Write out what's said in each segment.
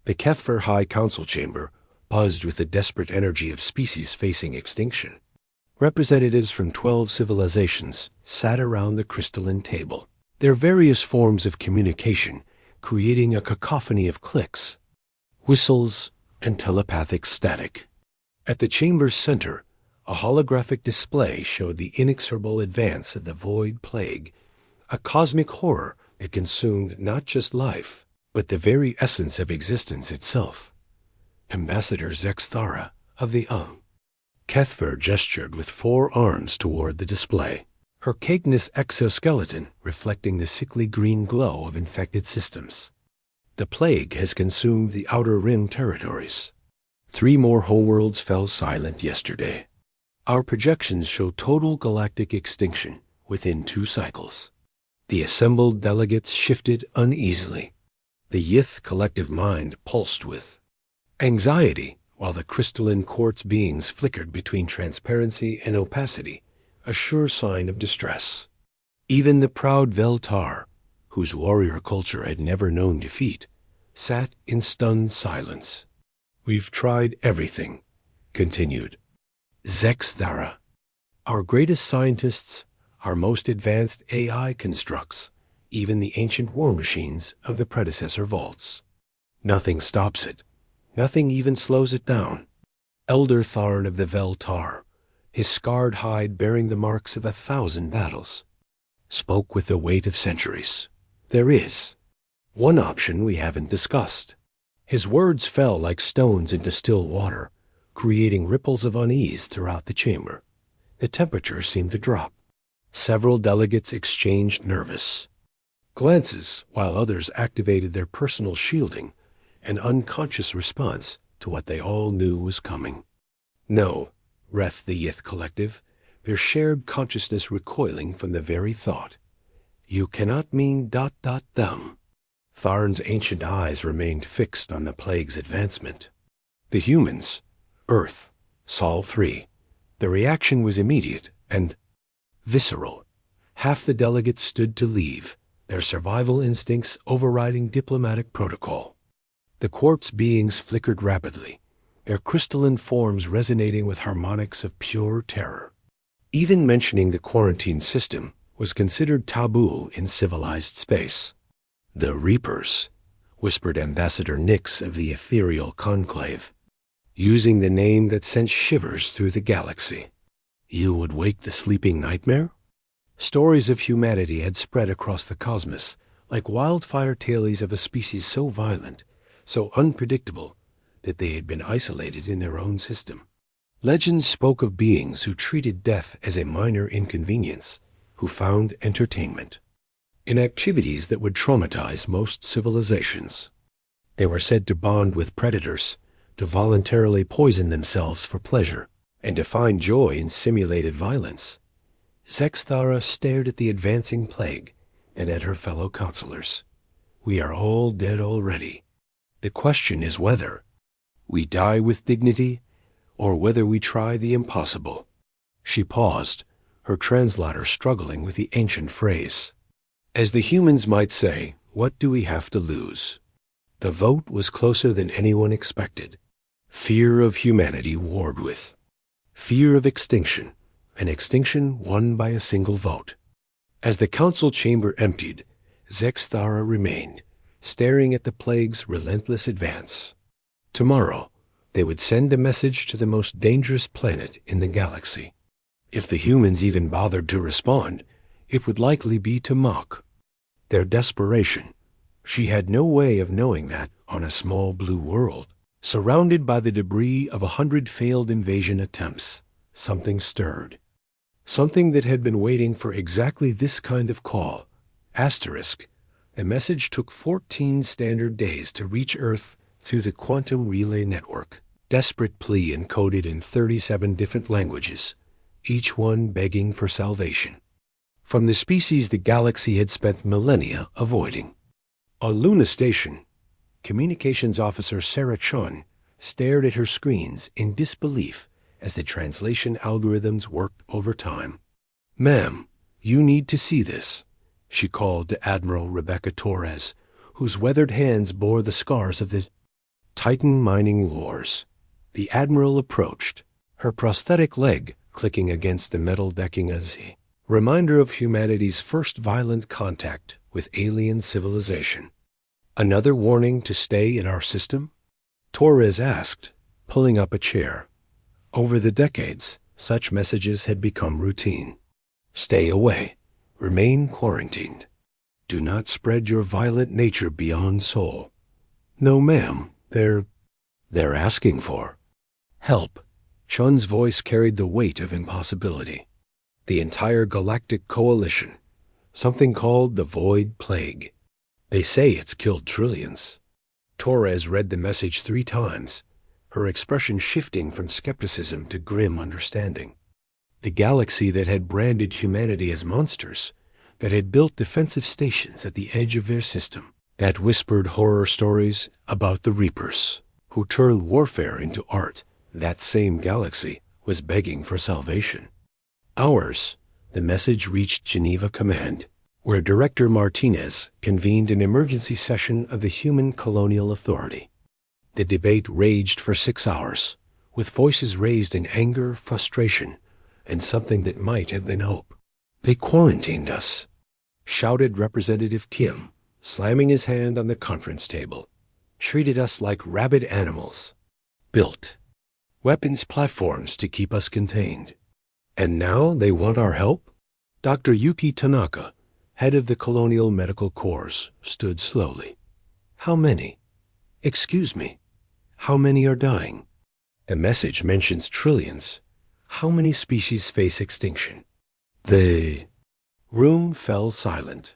The Kefir High Council chamber buzzed with the desperate energy of species facing extinction. Representatives from 12 civilizations sat around the crystalline table, their various forms of communication creating a cacophony of clicks, whistles, and telepathic static. At the chamber's center, a holographic display showed the inexorable advance of the void plague, a cosmic horror that consumed not just life, but the very essence of existence itself. Ambassador Zexthara of the Kethver gestured with 4 arms toward the display, her cakeness exoskeleton reflecting the sickly green glow of infected systems. The plague has consumed the Outer Rim territories. 3 more whole worlds fell silent yesterday. Our projections show total galactic extinction within 2 cycles. The assembled delegates shifted uneasily. The Yith collective mind pulsed with anxiety, while the crystalline quartz beings flickered between transparency and opacity, a sure sign of distress. Even the proud Veltar, whose warrior culture had never known defeat, sat in stunned silence. "We've tried everything," continued Zexthara. "Our greatest scientists, our most advanced AI constructs, even the ancient war machines of the predecessor vaults. Nothing stops it. Nothing even slows it down." Elder Tharn of the Veltar, his scarred hide bearing the marks of 1,000 battles, spoke with the weight of centuries. "There is one option we haven't discussed." His words fell like stones into still water, creating ripples of unease throughout the chamber. The temperature seemed to drop. Several delegates exchanged nervous glances, while others activated their personal shielding, an unconscious response to what they all knew was coming. "No," breathed the Yith collective, their shared consciousness recoiling from the very thought. "You cannot mean ... them." Tharn's ancient eyes remained fixed on the plague's advancement. The humans, Earth, Sol 3. The reaction was immediate and visceral. Half the delegates stood to leave, their survival instincts overriding diplomatic protocol. The quartz beings flickered rapidly, their crystalline forms resonating with harmonics of pure terror. Even mentioning the quarantine system was considered taboo in civilized space. "The Reapers," whispered Ambassador Nix of the Ethereal Conclave, using the name that sent shivers through the galaxy. "You would wake the sleeping nightmare?" Stories of humanity had spread across the cosmos, like wildfire tales of a species so violent, so unpredictable, that they had been isolated in their own system. Legends spoke of beings who treated death as a minor inconvenience, who found entertainment in activities that would traumatize most civilizations. They were said to bond with predators, to voluntarily poison themselves for pleasure, and to find joy in simulated violence. Zexthara stared at the advancing plague and at her fellow counselors. "We are all dead already. The question is whether we die with dignity or whether we try the impossible." She paused, her translator struggling with the ancient phrase. As the humans might say, what do we have to lose? The vote was closer than anyone expected. Fear of humanity warred with fear of extinction, an extinction won by a single vote. As the council chamber emptied, Zexthara remained, staring at the plague's relentless advance. Tomorrow, they would send a message to the most dangerous planet in the galaxy. If the humans even bothered to respond, it would likely be to mock their desperation. She had no way of knowing that on a small blue world, surrounded by the debris of 100 failed invasion attempts, something stirred. Something that had been waiting for exactly this kind of call. Asterisk, the message took 14 standard days to reach Earth through the quantum relay network. Desperate plea encoded in 37 different languages, each one begging for salvation from the species the galaxy had spent millennia avoiding. On Luna Station, Communications Officer Sarah Chun stared at her screens in disbelief as the translation algorithms worked overtime. "Ma'am, you need to see this," she called to Admiral Rebecca Torres, whose weathered hands bore the scars of the Titan mining wars. The Admiral approached, her prosthetic leg clicking against the metal decking as a reminder of humanity's first violent contact with alien civilization. Another warning to stay in our system? Torres asked, pulling up a chair. Over the decades, such messages had become routine. Stay away. Remain quarantined. Do not spread your violent nature beyond Sol. No, ma'am. They're asking for help. Chun's voice carried the weight of impossibility. The entire galactic coalition. Something called the Void Plague. They say it's killed trillions. Torres read the message 3 times, her expression shifting from skepticism to grim understanding. The galaxy that had branded humanity as monsters, that had built defensive stations at the edge of their system, that whispered horror stories about the Reapers, who turned warfare into art, that same galaxy was begging for salvation. Ours, the message reached Geneva Command, where Director Martinez convened an emergency session of the Human Colonial Authority. The debate raged for 6 hours, with voices raised in anger, frustration, and something that might have been hope. They quarantined us, shouted Representative Kim, slamming his hand on the conference table. Treated us like rabid animals. Built weapons platforms to keep us contained. And now they want our help? Dr. Yuki Tanaka, head of the Colonial Medical Corps, stood slowly. How many? Excuse me. How many are dying? A message mentions trillions. How many species face extinction? The room fell silent.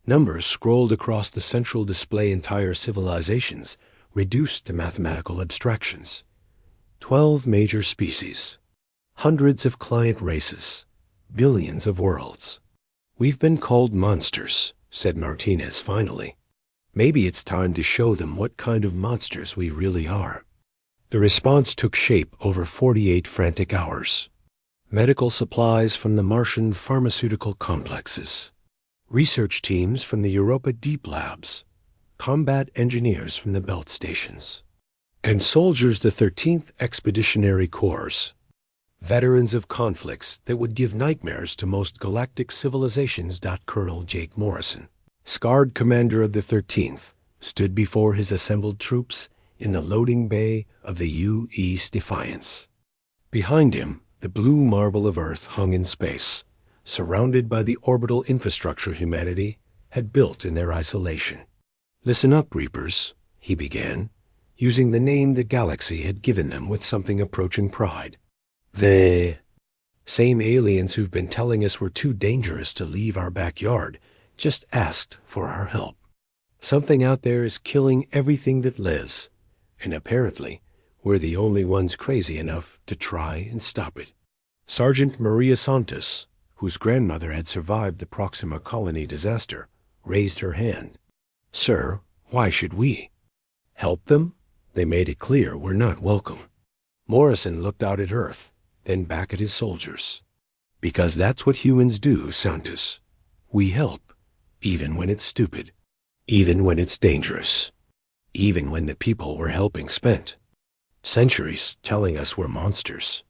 Numbers scrolled across the central display. Entire civilizations reduced to mathematical abstractions. 12 major species. Hundreds of client races. Billions of worlds. We've been called monsters, said Martinez finally. Maybe it's time to show them what kind of monsters we really are. The response took shape over 48 frantic hours. Medical supplies from the Martian pharmaceutical complexes. Research teams from the Europa Deep Labs. Combat engineers from the belt stations. And soldiers the 13th Expeditionary Corps. Veterans of conflicts that would give nightmares to most galactic civilizations. Colonel Jake Morrison, scarred commander of the 13th, stood before his assembled troops in the loading bay of the U.S. Defiance. Behind him, the blue marble of Earth hung in space, surrounded by the orbital infrastructure humanity had built in their isolation. Listen up, Reapers, he began, using the name the galaxy had given them with something approaching pride. The same aliens who've been telling us we're too dangerous to leave our backyard just asked for our help. Something out there is killing everything that lives, and apparently we're the only ones crazy enough to try and stop it. Sergeant Maria Santos, whose grandmother had survived the Proxima colony disaster, raised her hand. Sir, why should we help them? They made it clear we're not welcome. Morrison looked out at Earth, then back at his soldiers. Because that's what humans do, Santos. We help, even when it's stupid, even when it's dangerous, even when the people we're helping spent centuries telling us we're monsters.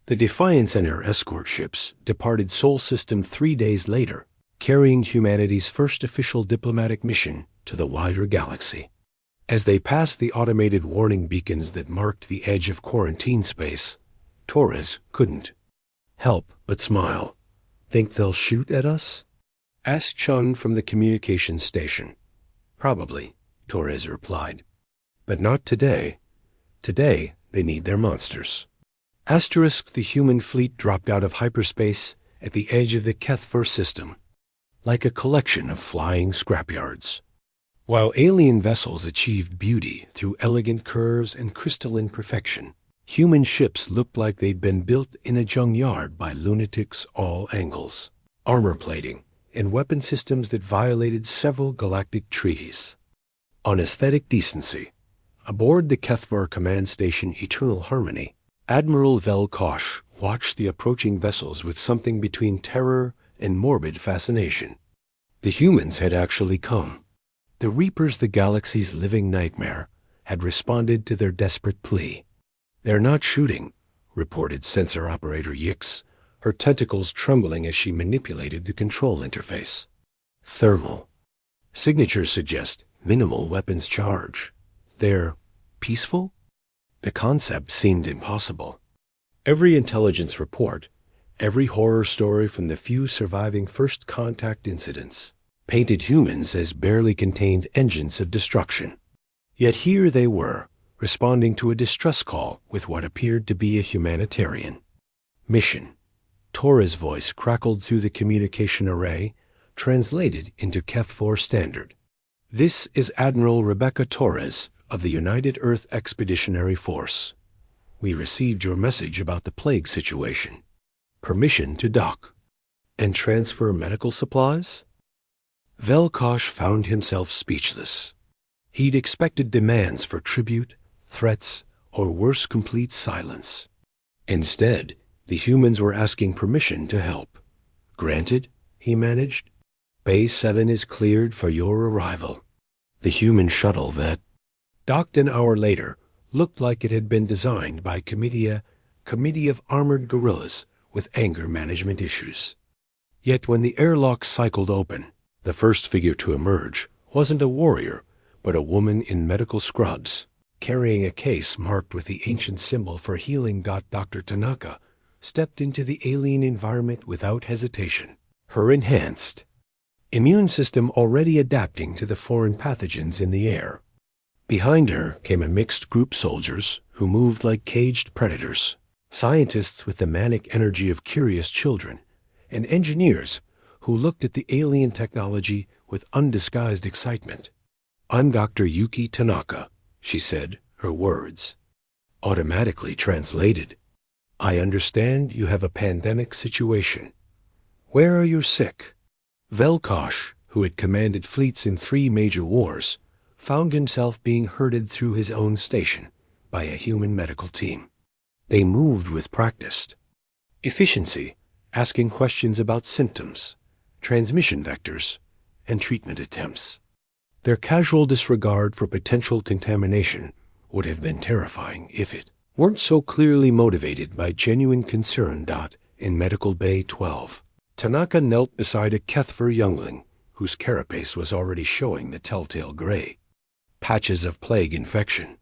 The Defiance and her escort ships departed Sol System 3 days later, carrying humanity's first official diplomatic mission to the wider galaxy. As they passed the automated warning beacons that marked the edge of quarantine space, Torres couldn't help but smile. Think they'll shoot at us? Asked Chun from the communications station. Probably, Torres replied. But not today. Today, they need their monsters. Asterisk, the human fleet dropped out of hyperspace at the edge of the Kethver system, like a collection of flying scrapyards. While alien vessels achieved beauty through elegant curves and crystalline perfection, human ships looked like they'd been built in a junkyard by lunatics all angles, armor plating, and weapon systems that violated several galactic treaties. On aesthetic decency, aboard the Kethvar command station Eternal Harmony, Admiral Velkosh watched the approaching vessels with something between terror and morbid fascination. The humans had actually come. The Reapers, the galaxy's living nightmare, had responded to their desperate plea. "They're not shooting," reported sensor operator Yix, her tentacles trembling as she manipulated the control interface. "Thermal. Signatures suggest minimal weapons charge. They're peaceful?" The concept seemed impossible. Every intelligence report, every horror story from the few surviving first contact incidents, painted humans as barely contained engines of destruction. Yet here they were, responding to a distress call with what appeared to be a humanitarian mission. Torres' voice crackled through the communication array, translated into Keth-4 standard. "This is Admiral Rebecca Torres of the United Earth Expeditionary Force. We received your message about the plague situation. Permission to dock and transfer medical supplies?" Velkosh found himself speechless. He'd expected demands for tribute, threats, or worse, complete silence. Instead, the humans were asking permission to help. "Granted," he managed. "Bay 7 is cleared for your arrival." The human shuttle that, docked an hour later, looked like it had been designed by a committee of armored guerrillas with anger management issues. Yet when the airlock cycled open, the first figure to emerge wasn't a warrior, but a woman in medical scrubs, carrying a case marked with the ancient symbol for healing. Dr. Tanaka stepped into the alien environment without hesitation, her enhanced immune system already adapting to the foreign pathogens in the air. Behind her came a mixed group soldiers who moved like caged predators, scientists with the manic energy of curious children, and engineers who looked at the alien technology with undisguised excitement. "I'm Dr. Yuki Tanaka," she said, her words automatically translated. "I understand you have a pandemic situation. Where are you sick?" Velkosh, who had commanded fleets in 3 major wars, found himself being herded through his own station by a human medical team. They moved with practiced efficiency, asking questions about symptoms, transmission vectors, and treatment attempts. Their casual disregard for potential contamination would have been terrifying if it weren't so clearly motivated by genuine concern. In Medical Bay 12, Tanaka knelt beside a Keth-4 youngling whose carapace was already showing the telltale gray patches of plague infection.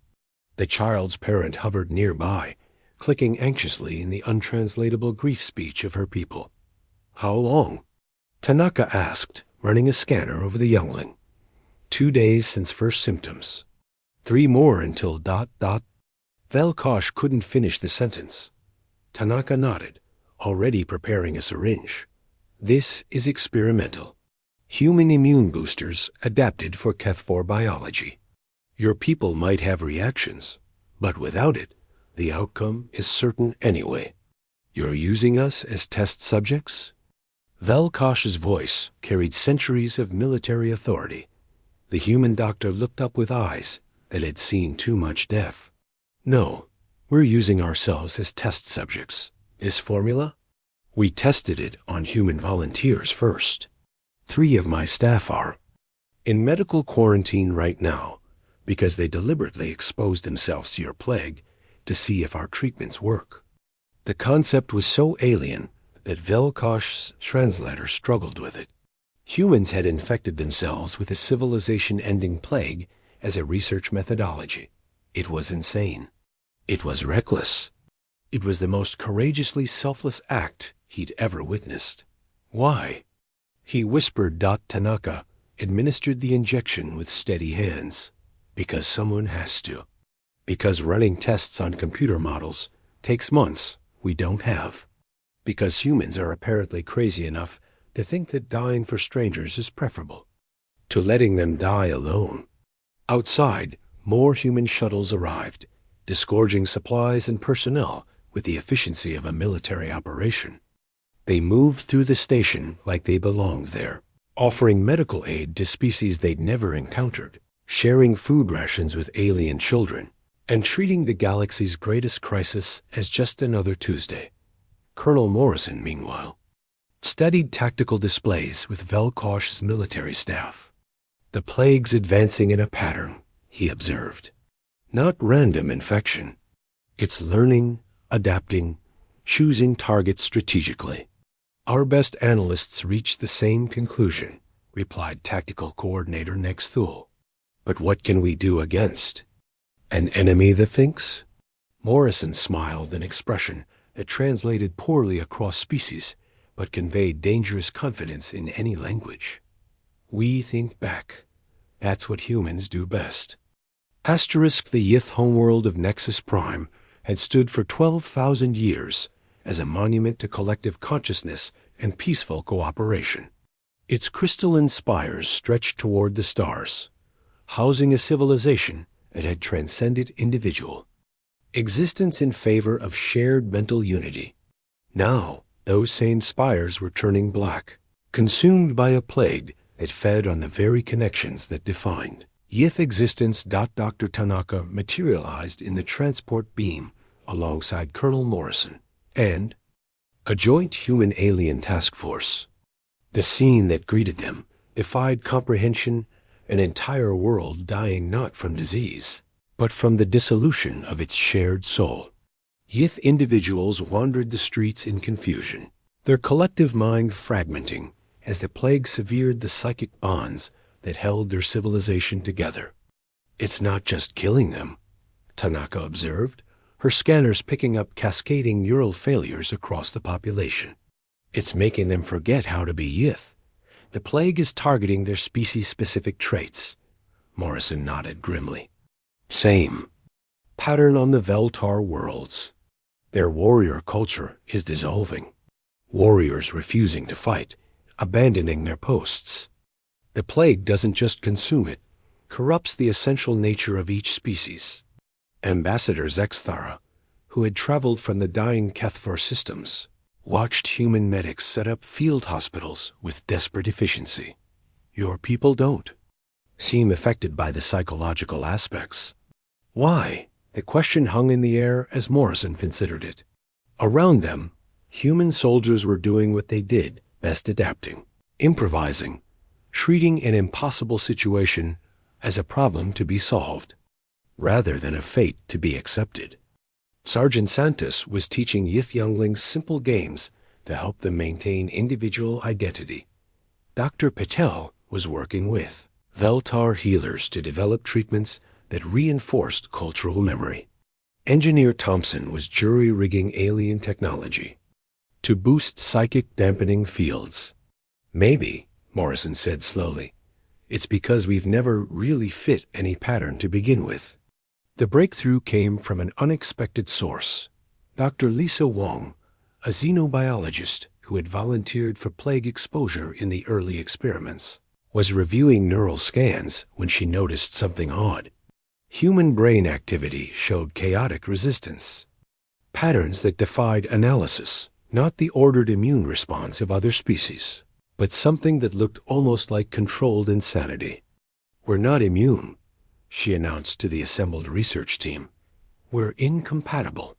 The child's parent hovered nearby, clicking anxiously in the untranslatable grief speech of her people. "How long?" Tanaka asked, running a scanner over the youngling. 2 days since first symptoms. 3 more until ... Velkosh couldn't finish the sentence. Tanaka nodded, already preparing a syringe. "This is experimental. Human immune boosters adapted for Keth-4 biology. Your people might have reactions, but without it, the outcome is certain anyway. You're using us as test subjects?" Velkosh's voice carried centuries of military authority. The human doctor looked up with eyes that had seen too much death. "No, we're using ourselves as test subjects. This formula? We tested it on human volunteers first. 3 of my staff are in medical quarantine right now because they deliberately exposed themselves to your plague to see if our treatments work." The concept was so alien that Velkosh's translator struggled with it. Humans had infected themselves with a civilization-ending plague as a research methodology. It was insane. It was reckless. It was the most courageously selfless act he'd ever witnessed. "Why?" He whispered. Tanaka administered the injection with steady hands. "Because someone has to. Because running tests on computer models takes months we don't have. Because humans are apparently crazy enough to think that dying for strangers is preferable to letting them die alone." Outside, more human shuttles arrived, disgorging supplies and personnel with the efficiency of a military operation. They moved through the station like they belonged there, offering medical aid to species they'd never encountered, sharing food rations with alien children, and treating the galaxy's greatest crisis as just another Tuesday. Colonel Morrison, meanwhile, studied tactical displays with Velkosh's military staff. "The plague's advancing in a pattern," he observed. Not random infection. It's learning, adapting, choosing targets strategically. Our best analysts reached the same conclusion, replied Tactical Coordinator Nexthul. But what can we do against? An enemy that thinks? Morrison smiled, an expression that translated poorly across species, but conveyed dangerous confidence in any language. We think back. That's what humans do best. Asterisk, the Yith homeworld of Nexus Prime, had stood for 12,000 years as a monument to collective consciousness and peaceful cooperation. Its crystalline spires stretched toward the stars, housing a civilization that had transcended individual existence in favor of shared mental unity. Now, those same spires were turning black, consumed by a plague that fed on the very connections that defined Yith existence. Dr. Tanaka materialized in the transport beam alongside Colonel Morrison and a joint human-alien task force. The scene that greeted them defied comprehension, an entire world dying not from disease, but from the dissolution of its shared soul. Yith individuals wandered the streets in confusion, their collective mind fragmenting as the plague severed the psychic bonds that held their civilization together. It's not just killing them, Tanaka observed, her scanners picking up cascading neural failures across the population. It's making them forget how to be Yith. The plague is targeting their species-specific traits. Morrison nodded grimly. Same pattern on the Veltar worlds. Their warrior culture is dissolving. Warriors refusing to fight, abandoning their posts. The plague doesn't just consume it, corrupts the essential nature of each species. Ambassador Zexthara, who had traveled from the dying Kethvar systems, watched human medics set up field hospitals with desperate efficiency. Your people don't seem affected by the psychological aspects. Why? The question hung in the air as Morrison considered it. Around them, human soldiers were doing what they did best, adapting, improvising, treating an impossible situation as a problem to be solved, rather than a fate to be accepted. Sergeant Santos was teaching Yith younglings simple games to help them maintain individual identity. Dr. Patel was working with Veltar healers to develop treatments that reinforced cultural memory. Engineer Thompson was jury-rigging alien technology to boost psychic dampening fields. Maybe, Morrison said slowly, it's because we've never really fit any pattern to begin with. The breakthrough came from an unexpected source. Dr. Lisa Wong, a xenobiologist who had volunteered for plague exposure in the early experiments, was reviewing neural scans when she noticed something odd. Human brain activity showed chaotic resistance, patterns that defied analysis, not the ordered immune response of other species, but something that looked almost like controlled insanity. We're not immune, she announced to the assembled research team. We're incompatible.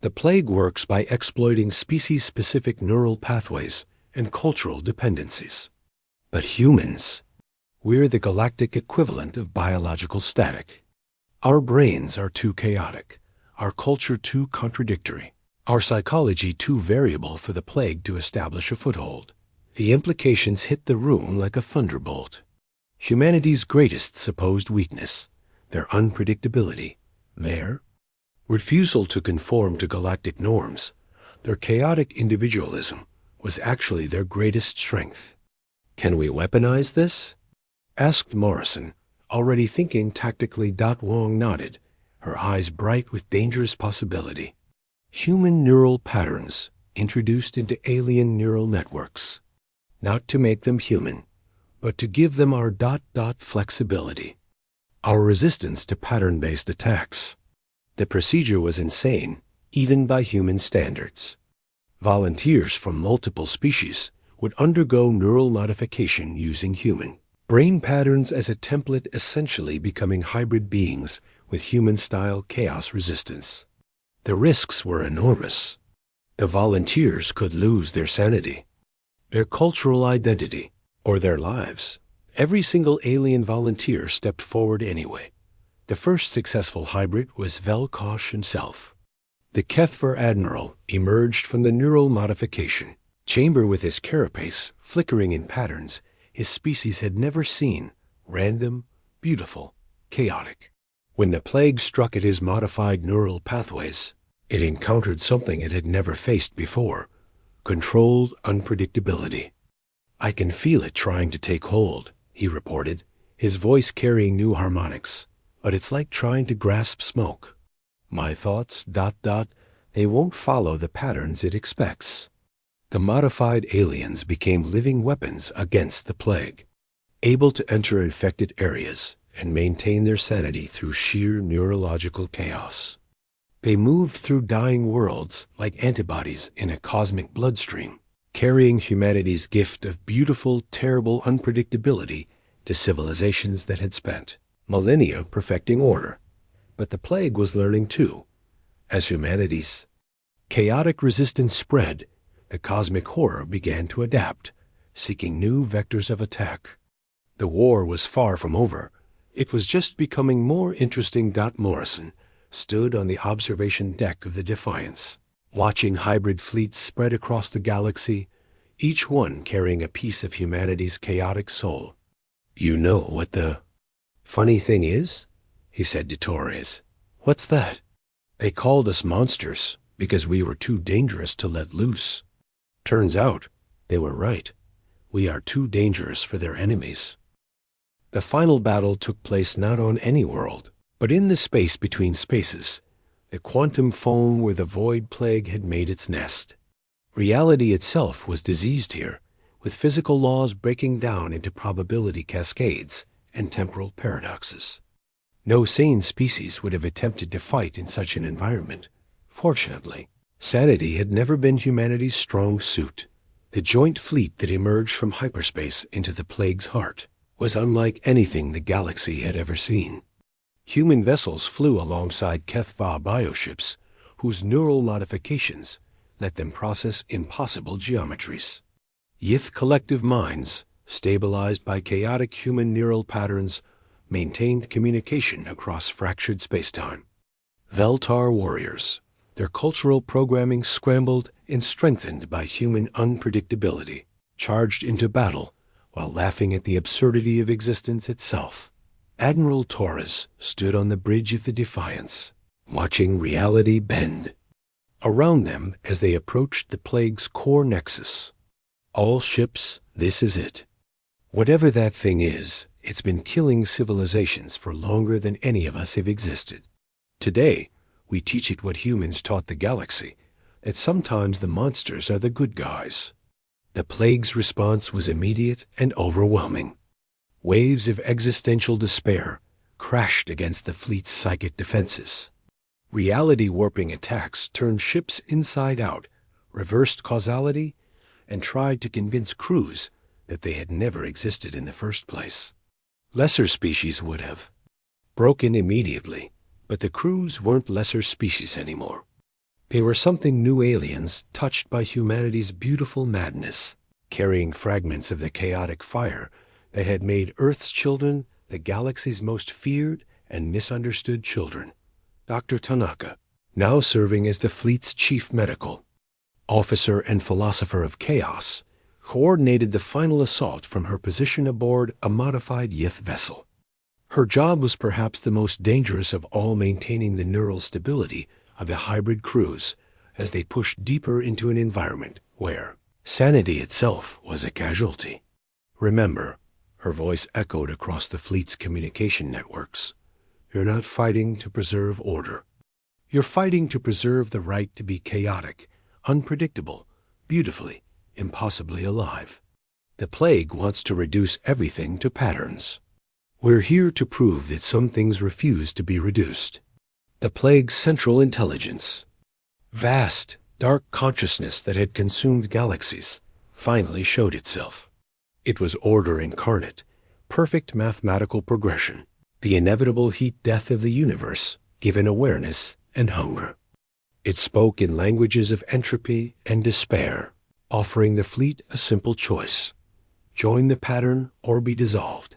The plague works by exploiting species-specific neural pathways and cultural dependencies. But humans, we're the galactic equivalent of biological static. Our brains are too chaotic, our culture too contradictory, our psychology too variable for the plague to establish a foothold. The implications hit the room like a thunderbolt. Humanity's greatest supposed weakness, their unpredictability, their refusal to conform to galactic norms, their chaotic individualism, was actually their greatest strength. Can we weaponize this? Asked Morrison, already thinking tactically. Wong nodded, her eyes bright with dangerous possibility. Human neural patterns introduced into alien neural networks, not to make them human, but to give them our flexibility, our resistance to pattern-based attacks. The procedure was insane, even by human standards. Volunteers from multiple species would undergo neural modification using human brain patterns as a template, essentially becoming hybrid beings with human-style chaos resistance. The risks were enormous. The volunteers could lose their sanity, their cultural identity, or their lives. Every single alien volunteer stepped forward anyway, The first successful hybrid was Velkosh himself. The Kethver Admiral emerged from the neural modification chamber with his carapace flickering in patterns his species had never seen, random, beautiful, chaotic. When the plague struck at his modified neural pathways, it encountered something it had never faced before: controlled unpredictability. "I can feel it trying to take hold," he reported, his voice carrying new harmonics, "but it's like trying to grasp smoke. My thoughts, ... they won't follow the patterns it expects." The modified aliens became living weapons against the plague, able to enter infected areas and maintain their sanity through sheer neurological chaos. They moved through dying worlds like antibodies in a cosmic bloodstream, carrying humanity's gift of beautiful, terrible unpredictability to civilizations that had spent millennia perfecting order. But the plague was learning too. As humanity's chaotic resistance spread, the cosmic horror began to adapt, seeking new vectors of attack. The war was far from over. It was just becoming more interesting. Morrison stood on the observation deck of the Defiance, watching hybrid fleets spread across the galaxy, each one carrying a piece of humanity's chaotic soul. "You know what the funny thing is?" he said to Torres. "What's that?" "They called us monsters because we were too dangerous to let loose. Turns out they were right. We are too dangerous for their enemies." The final battle took place not on any world, but in the space between spaces, the quantum foam where the void plague had made its nest. Reality itself was diseased here, with physical laws breaking down into probability cascades and temporal paradoxes. No sane species would have attempted to fight in such an environment. Fortunately, sanity had never been humanity's strong suit. The joint fleet that emerged from hyperspace into the plague's heart was unlike anything the galaxy had ever seen. Human vessels flew alongside Kethva bioships, whose neural modifications let them process impossible geometries. Yith collective minds, stabilized by chaotic human neural patterns, maintained communication across fractured spacetime. Veltar warriors, their cultural programming scrambled and strengthened by human unpredictability, charged into battle while laughing at the absurdity of existence itself. Admiral Torres stood on the bridge of the Defiance, watching reality bend. Around them, as they approached the plague's core nexus, "All ships, this is it. Whatever that thing is, it's been killing civilizations for longer than any of us have existed. Today, we teach it what humans taught the galaxy, that sometimes the monsters are the good guys." The plague's response was immediate and overwhelming. Waves of existential despair crashed against the fleet's psychic defenses. Reality-warping attacks turned ships inside out, reversed causality, and tried to convince crews that they had never existed in the first place. Lesser species would have broken immediately, but the crews weren't lesser species anymore. They were something new, aliens touched by humanity's beautiful madness, carrying fragments of the chaotic fire that had made Earth's children the galaxy's most feared and misunderstood children. Dr. Tanaka, now serving as the fleet's chief medical officer and philosopher of chaos, coordinated the final assault from her position aboard a modified Yith vessel. Her job was perhaps the most dangerous of all, maintaining the neural stability of the hybrid crews as they pushed deeper into an environment where sanity itself was a casualty. "Remember," her voice echoed across the fleet's communication networks, "you're not fighting to preserve order. You're fighting to preserve the right to be chaotic, unpredictable, beautifully, impossibly alive. The plague wants to reduce everything to patterns. We're here to prove that some things refuse to be reduced." The plague's central intelligence, vast, dark consciousness that had consumed galaxies, finally showed itself. It was order incarnate, perfect mathematical progression, the inevitable heat-death of the universe, given awareness and hunger. It spoke in languages of entropy and despair, offering the fleet a simple choice: join the pattern or be dissolved.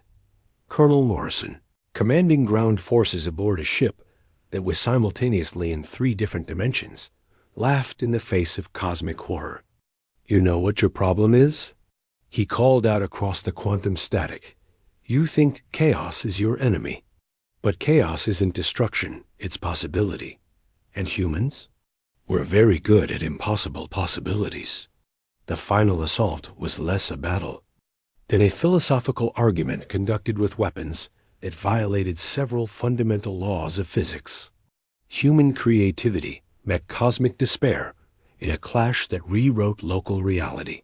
Colonel Morrison, commanding ground forces aboard a ship that was simultaneously in 3 different dimensions, laughed in the face of cosmic horror. "You know what your problem is?" he called out across the quantum static. "You think chaos is your enemy. But chaos isn't destruction, it's possibility. And humans? We're very good at impossible possibilities." The final assault was less a battle than a philosophical argument conducted with weapons that violated several fundamental laws of physics. Human creativity met cosmic despair in a clash that rewrote local reality.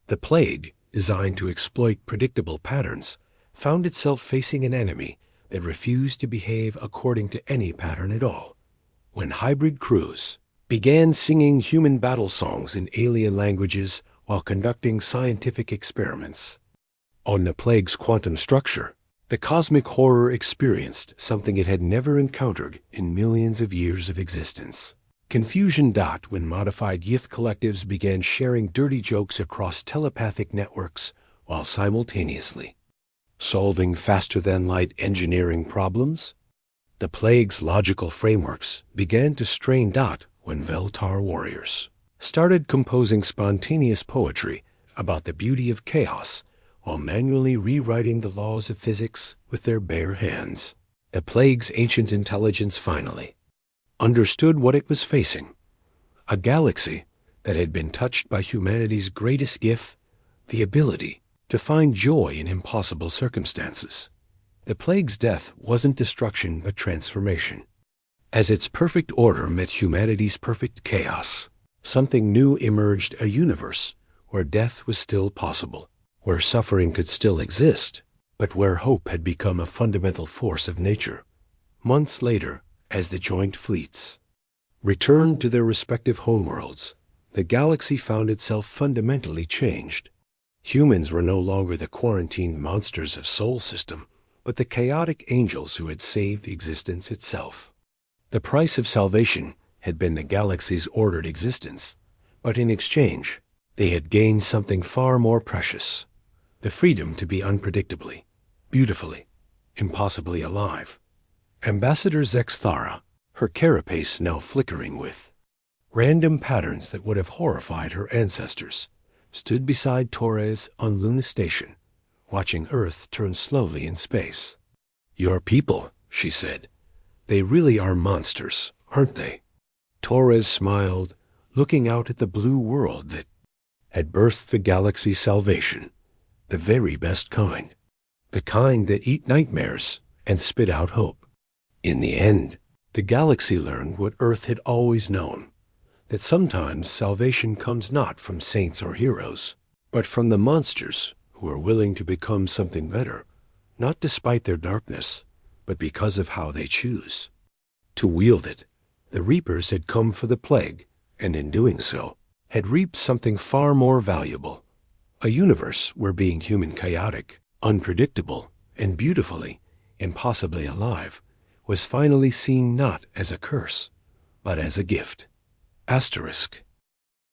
The plague, designed to exploit predictable patterns, found itself facing an enemy that refused to behave according to any pattern at all. When hybrid crews began singing human battle songs in alien languages while conducting scientific experiments on the plague's quantum structure, the cosmic horror experienced something it had never encountered in millions of years of existence. Confusion when modified Yith collectives began sharing dirty jokes across telepathic networks while simultaneously solving faster-than-light engineering problems. The plague's logical frameworks began to strain when Veltar warriors started composing spontaneous poetry about the beauty of chaos while manually rewriting the laws of physics with their bare hands. The plague's ancient intelligence finally understood what it was facing: a galaxy that had been touched by humanity's greatest gift, the ability to find joy in impossible circumstances. The plague's death wasn't destruction but transformation. As its perfect order met humanity's perfect chaos, something new emerged: a universe where death was still possible, where suffering could still exist, but where hope had become a fundamental force of nature. Months later, as the joint fleets returned to their respective homeworlds, the galaxy found itself fundamentally changed. Humans were no longer the quarantined monsters of Sol System, but the chaotic angels who had saved existence itself. The price of salvation had been the galaxy's ordered existence, but in exchange, they had gained something far more precious: the freedom to be unpredictably, beautifully, impossibly alive. Ambassador Zexthara, her carapace now flickering with random patterns that would have horrified her ancestors, stood beside Torres on Luna Station, watching Earth turn slowly in space. "Your people," she said. "They really are monsters, aren't they?" Torres smiled, looking out at the blue world that had birthed the galaxy's salvation, the very best kind, the kind that eat nightmares and spit out hope. In the end, the galaxy learned what Earth had always known: that sometimes salvation comes not from saints or heroes, but from the monsters who are willing to become something better, not despite their darkness, but because of how they choose to wield it. The Reapers had come for the plague, and in doing so, had reaped something far more valuable: a universe where being human chaotic, unpredictable, and beautifully, impossibly alive was finally seen not as a curse, but as a gift. Asterisk.